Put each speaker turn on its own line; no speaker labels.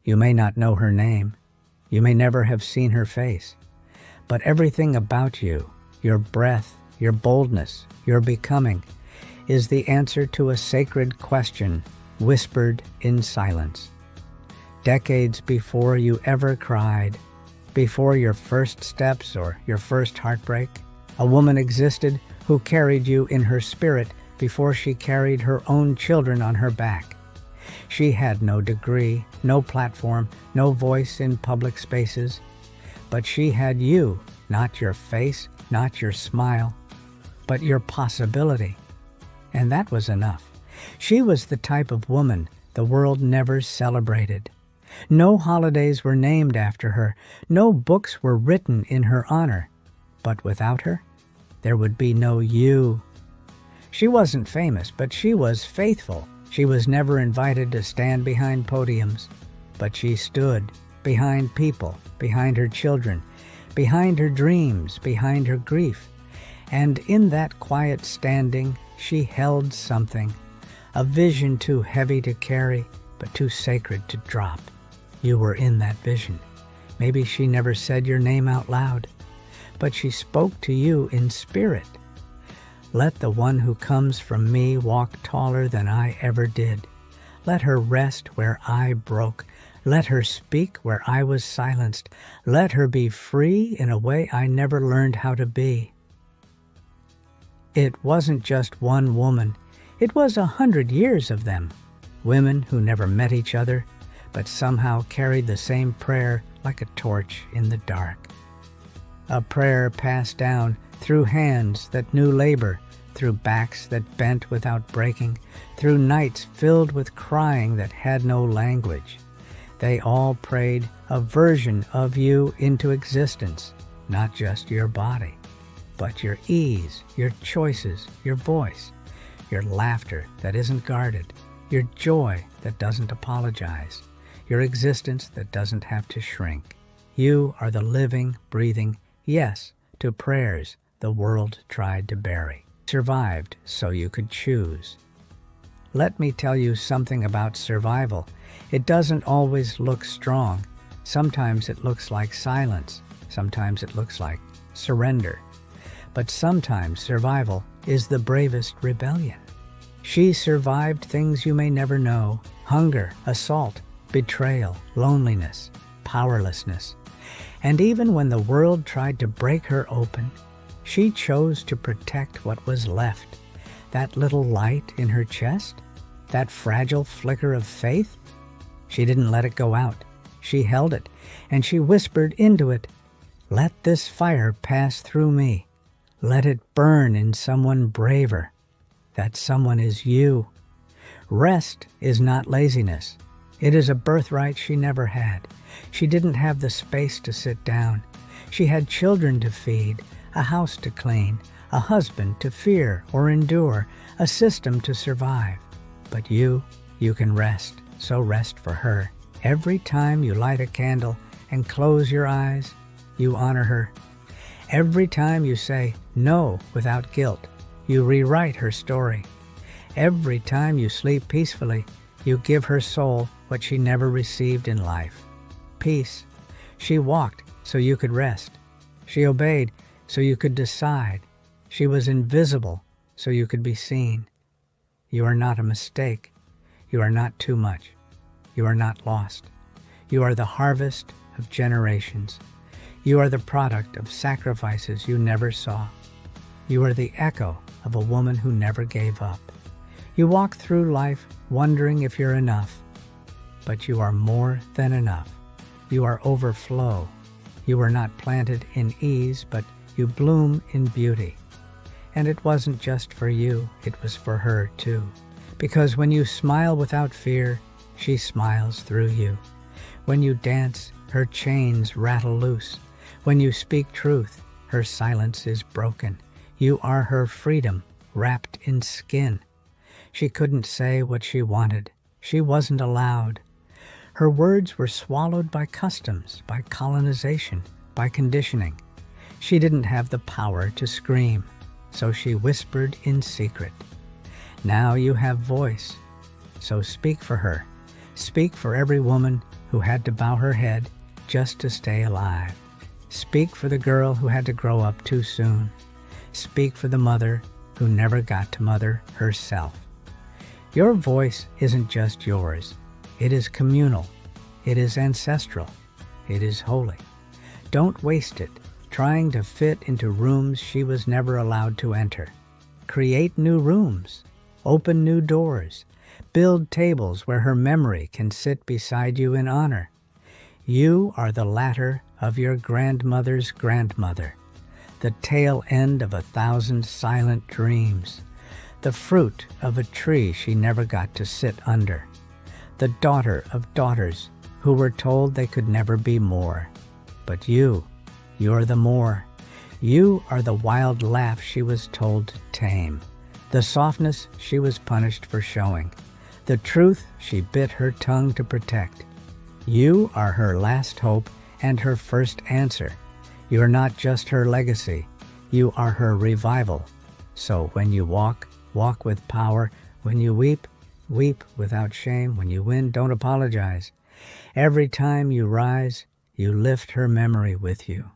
You may not know her name. You may never have seen her face. But everything about you, your breath, your boldness, your becoming, is the answer to a sacred question whispered in silence. Decades before you ever cried, before your first steps or your first heartbreak, a woman existed who carried you in her spirit before she carried her own children on her back. She had no degree, no platform, no voice in public spaces, but she had you, not your face, not your smile, but your possibility. And that was enough. She was the type of woman the world never celebrated. No holidays were named after her. No books were written in her honor. But without her, there would be no you. She wasn't famous, but she was faithful. She was never invited to stand behind podiums, but she stood behind people, behind her children, behind her dreams, behind her grief. And in that quiet standing, she held something, a vision too heavy to carry, but too sacred to drop. You were in that vision. Maybe she never said your name out loud, but she spoke to you in spirit. Let the one who comes from me walk taller than I ever did. Let her rest where I broke. Let her speak where I was silenced. Let her be free in a way I never learned how to be. It wasn't just one woman. It was 100 years of them. Women who never met each other, but somehow carried the same prayer like a torch in the dark. A prayer passed down through hands that knew labor, through backs that bent without breaking, through nights filled with crying that had no language. They all prayed a version of you into existence, not just your body, but your ease, your choices, your voice, your laughter that isn't guarded, your joy that doesn't apologize, your existence that doesn't have to shrink. You are the living, breathing yes to prayers the world tried to bury. Survived so you could choose. Let me tell you something about survival. It doesn't always look strong. Sometimes it looks like silence. Sometimes it looks like surrender. But sometimes survival is the bravest rebellion. She survived things you may never know: hunger, assault, betrayal, loneliness, powerlessness. And even when the world tried to break her open, she chose to protect what was left. That little light in her chest, that fragile flicker of faith, she didn't let it go out. She held it, and she whispered into it, "Let this fire pass through me. Let it burn in someone braver. That someone is you." Rest is not laziness. It is a birthright she never had. She didn't have the space to sit down. She had children to feed, a house to clean, a husband to fear or endure, a system to survive. But you can rest, so rest for her. Every time you light a candle and close your eyes, you honor her. Every time you say no without guilt, you rewrite her story. Every time you sleep peacefully, you give her soul what she never received in life. Peace. She walked so you could rest. She obeyed so you could decide. She was invisible so you could be seen. You are not a mistake. You are not too much. You are not lost. You are the harvest of generations. You are the product of sacrifices you never saw. You are the echo of a woman who never gave up. You walk through life wondering if you're enough, but you are more than enough. You are overflow. You are not planted in ease, but you bloom in beauty. And it wasn't just for you, it was for her too. Because when you smile without fear, she smiles through you. When you dance, her chains rattle loose. When you speak truth, her silence is broken. You are her freedom, wrapped in skin. She couldn't say what she wanted. She wasn't allowed. Her words were swallowed by customs, by colonization, by conditioning. She didn't have the power to scream, so she whispered in secret. Now you have voice, so speak for her. Speak for every woman who had to bow her head just to stay alive. Speak for the girl who had to grow up too soon. Speak for the mother who never got to mother herself. Your voice isn't just yours. It is communal. It is ancestral. It is holy. Don't waste it trying to fit into rooms she was never allowed to enter. Create new rooms. Open new doors. Build tables where her memory can sit beside you in honor. You are the ladder of your grandmother's grandmother, the tail end of 1,000 silent dreams, the fruit of a tree she never got to sit under, the daughter of daughters who were told they could never be more. But you're the more. You are the wild laugh she was told to tame, the softness she was punished for showing, the truth she bit her tongue to protect. You are her last hope and her first answer. You're not just her legacy. You are her revival. So when you walk, walk with power. When you weep, weep without shame. When you win, don't apologize. Every time you rise, you lift her memory with you.